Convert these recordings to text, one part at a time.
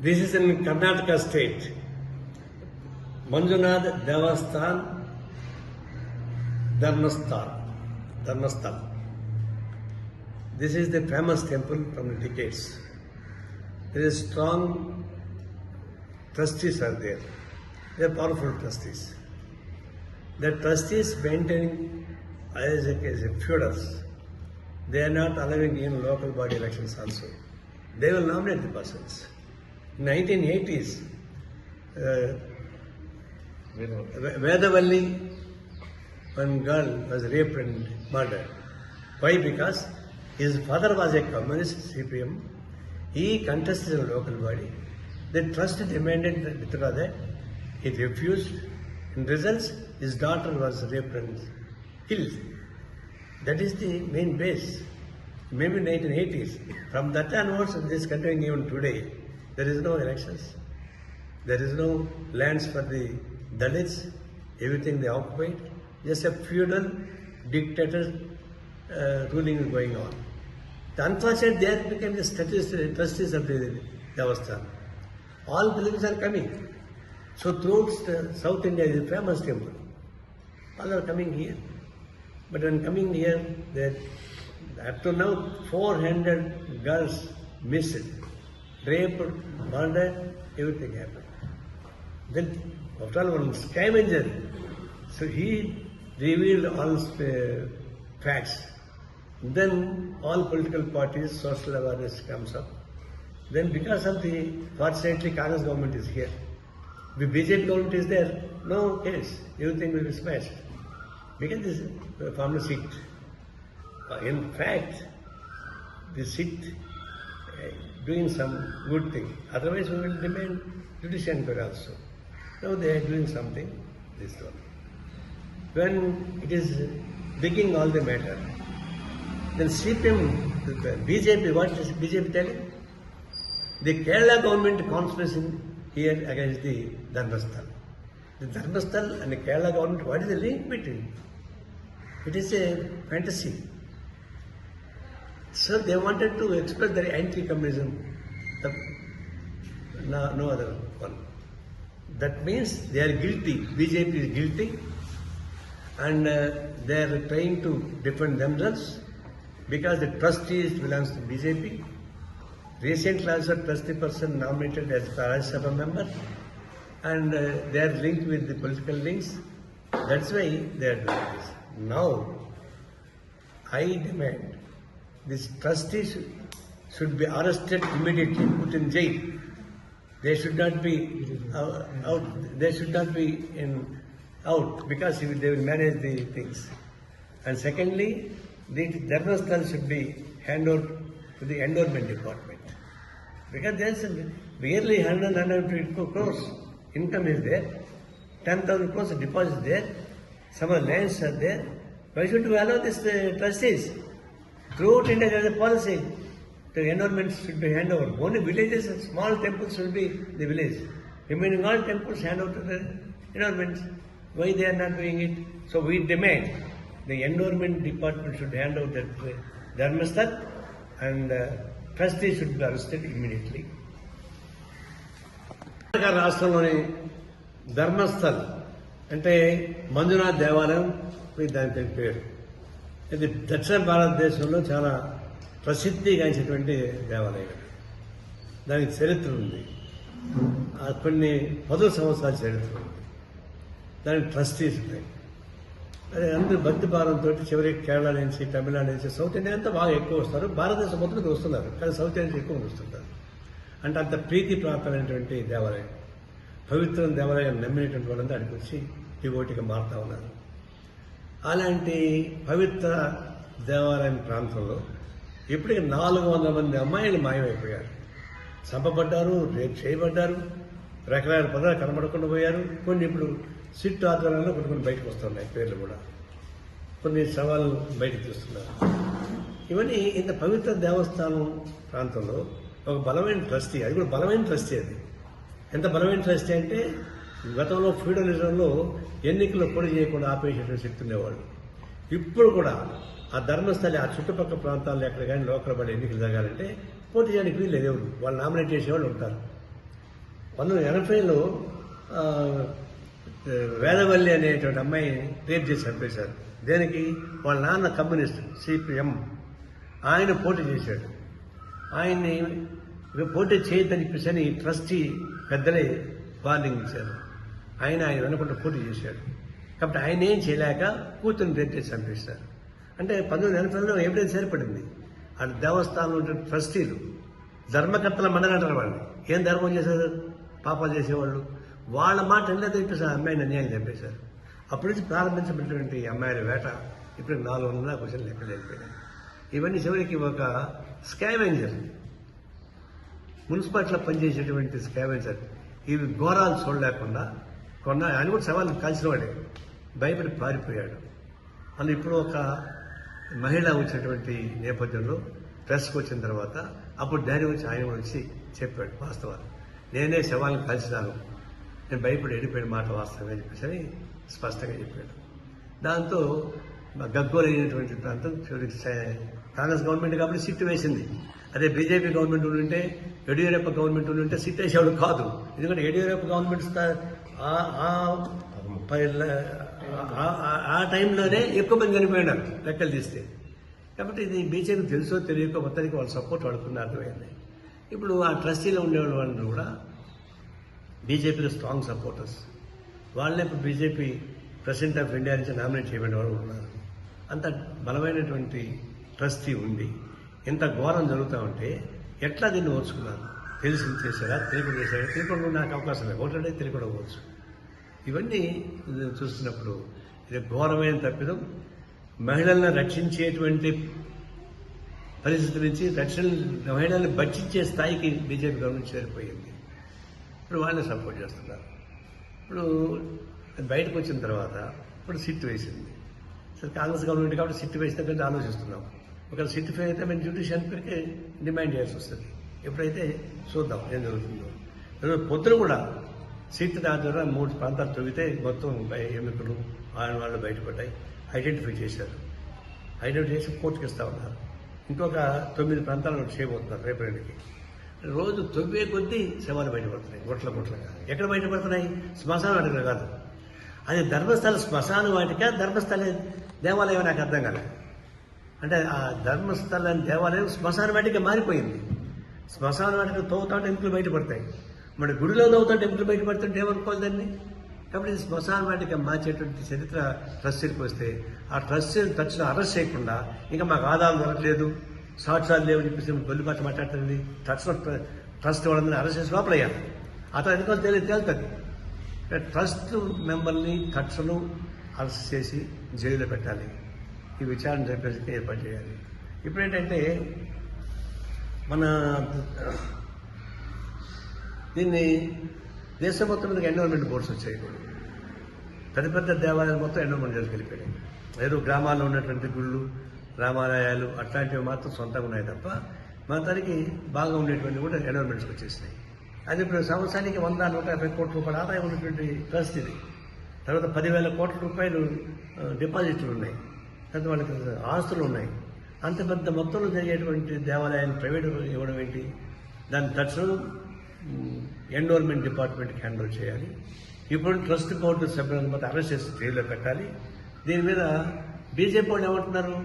This is in Karnataka state. Manjunath Devasthan Dharmasthal. This is the famous temple from the decades. There is strong trustees are there. They are powerful trustees. The trustees maintaining as a feudals. They are not allowing in local body elections also. They will nominate the persons. In 1980s, Vedavalli, one girl was raped and murdered. Why? Because his father was a communist CPM. He contested in a local body. The trust demanded that withdraw that. He refused. In results, his daughter was raped and killed. That is the main base. Maybe 1980s. From that onwards, this continuing even today. There is no elections. There is no lands for the Dalits. Everything they occupied. Just a feudal dictator ruling is going on. The unfortunate there became the trustees of the Devasthan. All pilgrims are coming. So throughout South India is a famous temple. All are coming here. But when coming here, up to now 400 girls missed, raped, murdered, everything happened. Then after all, one scavenger, so he revealed all facts. Then all political parties, social awareness comes up. Then because of fortunately Congress government is here. The BJP government is there, no case, everything will be smashed. Because this formed a seat. In fact, the seat doing some good thing. Otherwise we will demand judicial inquiry also. Now they are doing something, this one. When it is digging all the matter, then CPM, BJP, what is BJP telling? The Kerala government conspiracy here against the Dharmasthal. The Dharmasthal and the Kerala government, what is the link between? It is a fantasy. So they wanted to express their anti-communism. No other one. That means they are guilty. BJP is guilty. And they are trying to defend themselves because the trustees belongs to BJP. Recently also trustee person nominated as Rajya Sabha member, and they are linked with the political links. That's why they are doing this. Now, I demand these trustees should be arrested immediately, put in jail. They should not be out. They should not be out because they will manage the things. And secondly, the Dharmasthal should be handed over to the endowment department. Because there is barely 150 crores income is there, 10,000 crores deposit there, some lands are there. Why should we allow this trustees? Throughout India there is a policy. The endowment should be handed over. Only villages and small temples should be the village. Remaining all temples hand over to the endowments. Why they are not doing it? So we demand the endowment department should hand over that Dharmasthal and trustees should be arrested immediately. రాష్ట్రంలోని ధర్మస్థల్ అంటే మంజునాథ్ దేవాలయం దాని పేరు. ఇది దక్షిణ భారతదేశంలో చాలా ప్రసిద్ధిగాంచినటువంటి దేవాలయం. దానికి చరిత్ర ఉంది. కొన్ని 10 సంవత్సరాల చరిత్ర ఉంది. దానికి ట్రస్టీస్ ఉన్నాయి. అదే అందరూ భక్తి భారంతో చివరికి కేరళ నుంచి, తమిళనాడు నుంచి, సౌత్ ఇండియా అంతా బాగా ఎక్కువ వస్తారు. భారతదేశం మొత్తం వస్తున్నారు, కానీ సౌత్ ఇండియా నుంచి ఎక్కువ వస్తుంటారు. అంటే అంత ప్రీతి ప్రాప్తమైనటువంటి దేవాలయం, పవిత్ర దేవాలయం నమ్మినటువంటి వాళ్ళంతా అక్కడికి వచ్చి డివోటీగా మారుతా ఉన్నారు. అలాంటి పవిత్ర దేవాలయం ప్రాంతంలో ఇప్పటికి 400 మంది అమ్మాయిలు మాయమైపోయారు, చంపబడ్డారు, రేపు చేయబడ్డారు, రకరకాల పదాలు కనబడకుండా పోయారు. కొన్ని ఇప్పుడు సిట్ ఆధ్వర్యంలో కొన్ని బయటకు వస్తున్నాయి పేర్లు కూడా, కొన్ని సవాళ్ళు బయటకు తీస్తున్నారు. ఇవన్నీ ఇంత పవిత్ర దేవస్థానం ప్రాంతంలో ఒక బలమైన ట్రస్టీ, అది కూడా బలమైన ట్రస్టీ. అది ఎంత బలమైన ట్రస్టీ అంటే గతంలో ఫ్యూడలిజంలో ఎన్నికల్లో పోటీ చేయకుండా ఆపేసేటువంటి శక్తి ఉండేవాళ్ళు. ఇప్పుడు కూడా ఆ ధర్మస్థలి ఆ చుట్టుపక్కల ప్రాంతాల్లో ఎక్కడ కానీ లోకల్ బడి ఎన్నికలు జరగాలంటే పోటీ చేయడానికి వీళ్ళు ఎవరు, వాళ్ళు నామినేట్ చేసేవాళ్ళు ఉంటారు. 1980లో వేదవల్లి అనేటువంటి అమ్మాయి రేప్ చేసి చంపేశారు. దేనికి? వాళ్ళ నాన్న కమ్యూనిస్ట్ సిపిఎం, ఆయన పోటీ చేశాడు. ఆయన్ని పోటీ చేయొద్దని చెప్పేసి ట్రస్టీ పెద్దలే వార్నింగ్ ఇచ్చారు. ఆయన వెనకుండా పోటీ చేశాడు. కాబట్టి ఆయన ఏం చేయలేక కూతుర్ని రేప్ చేసి చంపేశారు. అంటే 1980లో ఎవిడెన్స్ ఏర్పడింది. ఆ దేవస్థానంలో ఉండే ట్రస్టీలు ధర్మకర్తల మండలి అంటారు వాళ్ళు. ఏం ధర్మం చేశారు? పాపాలు చేసేవాళ్ళు. వాళ్ళ మాట వెళ్ళేది చెప్పేసి ఆ అమ్మాయిని అన్యాయం చంపేశారు. అప్పటి నుంచి ప్రారంభించబడినటువంటి అమ్మాయిల వేట ఇప్పుడు 400 క్వశ్చన్ లెక్కలు వెళ్ళిపోయినాయి. ఇవన్నీ చివరికి ఒక స్కావెంజర్, మున్సిపాలిటీలో పనిచేసేటువంటి స్కావెంజర్ ఇవి ఘోరాలు చూడలేకుండా ఆయన కూడా సవాళ్ళు కాల్చిన వాడే భయపడి పారిపోయాడు. అందులో ఇప్పుడు ఒక మహిళ వచ్చినటువంటి నేపథ్యంలో ప్రెస్కి వచ్చిన తర్వాత అప్పుడు ధైర్యం వచ్చి ఆయన వచ్చి చెప్పాడు వాస్తవాలు. నేనే శవాలను కలిసినాను, నేను భయపడి వెళ్ళిపోయిన మాట వాస్తవమే చెప్పేసి స్పష్టంగా చెప్పాడు. దాంతో గగ్గోలైనటువంటి ప్రాంతం కాంగ్రెస్ గవర్నమెంట్ కాబట్టి సిట్టు వేసింది. అదే బీజేపీ గవర్నమెంట్ ఉంటే, యడియూరప్ప గవర్నమెంట్ ఉంటే సిట్ వేసేవాడు కాదు. ఎందుకంటే యడియూరప్ప గవర్నమెంట్ ఆ టైంలోనే ఎక్కువ మంది చనిపోయినారు లెక్కలు తీస్తే. కాబట్టి ఇది బీజేపీ తెలుసో తెలియక మొత్తానికి వాళ్ళ సపోర్ట్ వాడుకున్న అర్థమైంది. ఇప్పుడు ఆ ట్రస్టీలో ఉండేవాళ్ళు వాళ్ళు కూడా బీజేపీలో స్ట్రాంగ్ సపోర్టర్స్. వాళ్ళే ఇప్పుడు బీజేపీ ప్రెసిడెంట్ ఆఫ్ ఇండియా నుంచి నామినేట్ చేయబడిన వాళ్ళు ఉన్నారు. అంత బలమైనటువంటి ట్రస్టీ ఉంది. ఇంత ఘోరం జరుగుతూ ఉంటే ఎట్లా దీన్ని ఓర్చుకున్నారు? తెలిసి చేశారా, తెలియకుండా చేశారా? తెలియకుండా నాకు అవకాశం లేదు, ఓట్లంటే తెలియకుండా పోవచ్చు. ఇవన్నీ చూస్తున్నప్పుడు ఇది ఘోరమైన తప్పిదం. మహిళలను రక్షించేటువంటి పరిస్థితి నుంచి మహిళల్ని భక్షించే స్థాయికి బీజేపీ గవర్నమెంట్ చేరిపోయింది. ఇప్పుడు వాళ్ళని సపోర్ట్ చేస్తున్నారు. ఇప్పుడు బయటకు వచ్చిన తర్వాత ఇప్పుడు సిట్ వేసింది. సరే కాంగ్రెస్ గవర్నమెంట్ కాబట్టి సిట్ వేసిన కంటే ఆలోచిస్తున్నాం. ఒకవేళ సిట్ ఫెయిల్ అయితే మేము జ్యుడిషియల్ ఎంక్వైరీకి డిమాండ్ చేయాల్సి వస్తుంది. ఎప్పుడైతే చూద్దాం ఏం జరుగుతుందో. పొద్దున కూడా సిట్ దాని ద్వారా 3 ప్రాంతాలు తొగితే మొత్తం ఎన్నికలు వాళ్ళు బయటపడ్డాయి. ఐడెంటిఫై చేశారు. ఐడెంటిఫై చేసి కోర్టుకి ఇస్తా ఉన్నారు. ఇంకొక 9 ప్రాంతాలను చేయబోతున్నారు రేపటికి. రోజు తొవ్వే కొద్దీ శవాలు బయటపడుతున్నాయి, గుట్లగా. ఎక్కడ బయటపడుతున్నాయి? శ్మశాన వాటిక కాదు. అది ధర్మస్థల శ్మశాన వాటిక, ధర్మస్థల దేవాలయం నాకు అర్థం కాదు. అంటే ఆ ధర్మస్థల దేవాలయం శ్మశాన వాటిక మారిపోయింది. శ్మశాన వాటిక తవ్వుతుంటే ఎముకలు బయటపడతాయి. మరి గుడిలో తవ్వుతుంటే ఎముకలు బయటపడుతుంటే ఏమనుకోవాలి దాన్ని? కాబట్టి శ్మశాన వాటిక మార్చేటువంటి చరిత్ర ట్రస్టీకి వస్తే ఆ ట్రస్టీని తక్షణ అరెస్ట్ చేయకుండా ఇంకా మాకు ఆదాయం దొరకలేదు, సాక్ష్యాలు లేవని చెప్పేసి గొల్లిపాటు మాట్లాడుతుంది. తక్షణ ట్రస్ట్ వాళ్ళని అరెస్ట్ చేసి లోపలయ్యారు. అతను ఎందుకో తేలుతుంది. ట్రస్ట్ మెంబర్ని తక్షణం అరెస్ట్ చేసి జైల్లో పెట్టాలి. ఈ విచారణ చెప్పేసి ఏర్పాటు చేయాలి. ఇప్పుడు ఏంటంటే మన దీన్ని దేశం మొత్తం మీద ఎన్విరాన్మెంట్ బోర్డ్స్ వచ్చాయి. పెద్ద దేవాలయాలు మొత్తం ఎన్విరాన్మెంట్ జోలికి వెళ్ళిపోయాయి. ఏదో గ్రామాల్లో ఉన్నటువంటి గుళ్ళు, రామాలయాలు అట్లాంటివి మాత్రం సొంతంగా ఉన్నాయి తప్ప మతానికి బాగా ఉండేటువంటి కూడా ఎన్విరాన్మెంట్స్కి వచ్చేసినాయి. అది ఇప్పుడు సంవత్సరానికి 100-150 కోట్ల రూపాయల ఆదాయం ఉన్నటువంటి ట్రస్ట్ ఇది. తర్వాత 10,000 కోట్ల రూపాయలు డిపాజిట్లు ఉన్నాయి. తర్వాత వాళ్ళకి ఆస్తులు ఉన్నాయి. అంత పెద్ద మొత్తంలో జరిగేటువంటి దేవాలయాన్ని ప్రైవేట్ ఇవ్వడం ఏంటి? దాన్ని తక్షణం ఎన్విరాన్మెంట్ డిపార్ట్మెంట్కి హ్యాండిల్ చేయాలి. ఇప్పుడు ట్రస్ట్ బోర్డు సభ్యులను మొత్తం అరెస్ట్ చేసి జైల్లో పెట్టాలి. దీని మీద బీజేపీ వాళ్ళు ఏమంటున్నారు?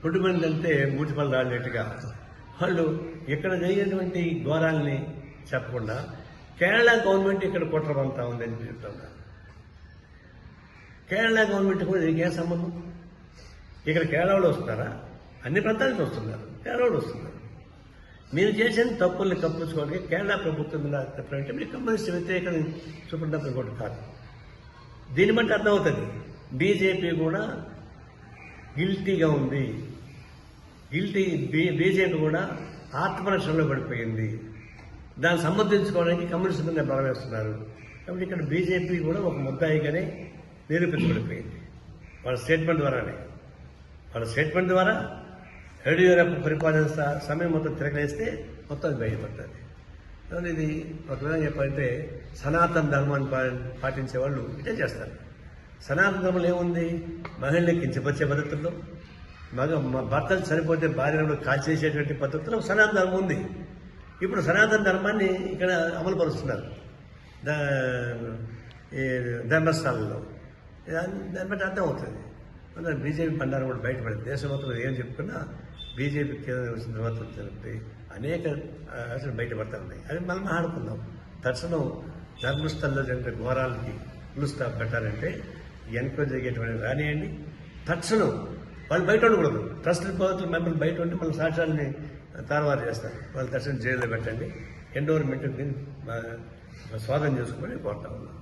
పుట్టుమంది అంటే మూటిపల్లి రాలేట్టుగా వాళ్ళు ఇక్కడ జరిగినటువంటి ఘోరాలని చెప్పకుండా కేరళ గవర్నమెంట్ ఇక్కడ కుట్రబంతా ఉందని చెప్తున్నారు. కేరళ గవర్నమెంట్ కూడా దీనికి ఏం సంబంధం? ఇక్కడ కేరళ వాళ్ళు వస్తున్నారా? అన్ని ప్రాంతాలకు వస్తున్నారు, కేరళ వాళ్ళు వస్తున్నారు. మీరు చేసిన తప్పుల్ని కప్పించుకోవడానికి కేరళ ప్రభుత్వం మీద చెప్పాలంటే మీరు కమ్యూనిస్ట్ వ్యతిరేకం చూపడం కూడా కాదు. దీన్ని బట్టి అర్థమవుతుంది బీజేపీ కూడా గిల్టీగా ఉంది. బీజేపీ కూడా ఆత్మరక్షణలో పడిపోయింది. దాన్ని సమర్థించుకోవడానికి కమ్యూనిస్ట్ మీద బలం వేస్తున్నారు. కాబట్టి ఇక్కడ బీజేపీ కూడా ఒక ముద్దాయిగానే నిరూపించబడిపోయింది వాళ్ళ స్టేట్మెంట్ ద్వారా యడియూరప్ప పరిపాలన సమయం మొత్తం తిరగలేస్తే మొత్తం బయటపడుతుంది. ఇది ఒక విధంగా చెప్పాలంటే సనాతన ధర్మాన్ని పాటించే వాళ్ళు ఇదే చేస్తారు. సనాతన ధర్మంలో ఏముంది? మహిళల్ని కించపరిచే పద్ధతుల్లో, భర్తలు చనిపోతే భార్యను కాల్చేసేటువంటి పద్ధతిలో సనాతన ధర్మం ఉంది. ఇప్పుడు సనాతన ధర్మాన్ని ఇక్కడ అమలుపరుస్తున్నారు ఈ ధర్మస్థానంలో. దాన్ని బట్టి అర్థమవుతుంది. అందులో బీజేపీ బండారం కూడా బయటపడింది. దేశం మొత్తం ఏం చెప్పుకున్నా బీజేపీ కేంద్రం వచ్చిన తర్వాత తెలిపి అనేక అసలు బయటపడతా ఉన్నాయి. అది మనం ఆడుకుందాం. తక్షణం ధర్మస్థలంలో జరిగిన ఘోరాలకి ఫుల్ స్టాప్ పెట్టాలంటే ఎన్క్వైరీ జరిగేటువంటి రానియండి. తక్షణం వాళ్ళు బయట ఉండకూడదు. ట్రస్ట్ ప్రభుత్వ మెంబర్లు బయట ఉండి మళ్ళీ సాక్ష్యాలని తారుమారు చేస్తారు. వాళ్ళు తక్షణం జైల్లో పెట్టండి. ఎండోర్మెంట్ స్వాధీనం చేసుకోమని కోరుతా ఉన్నాం.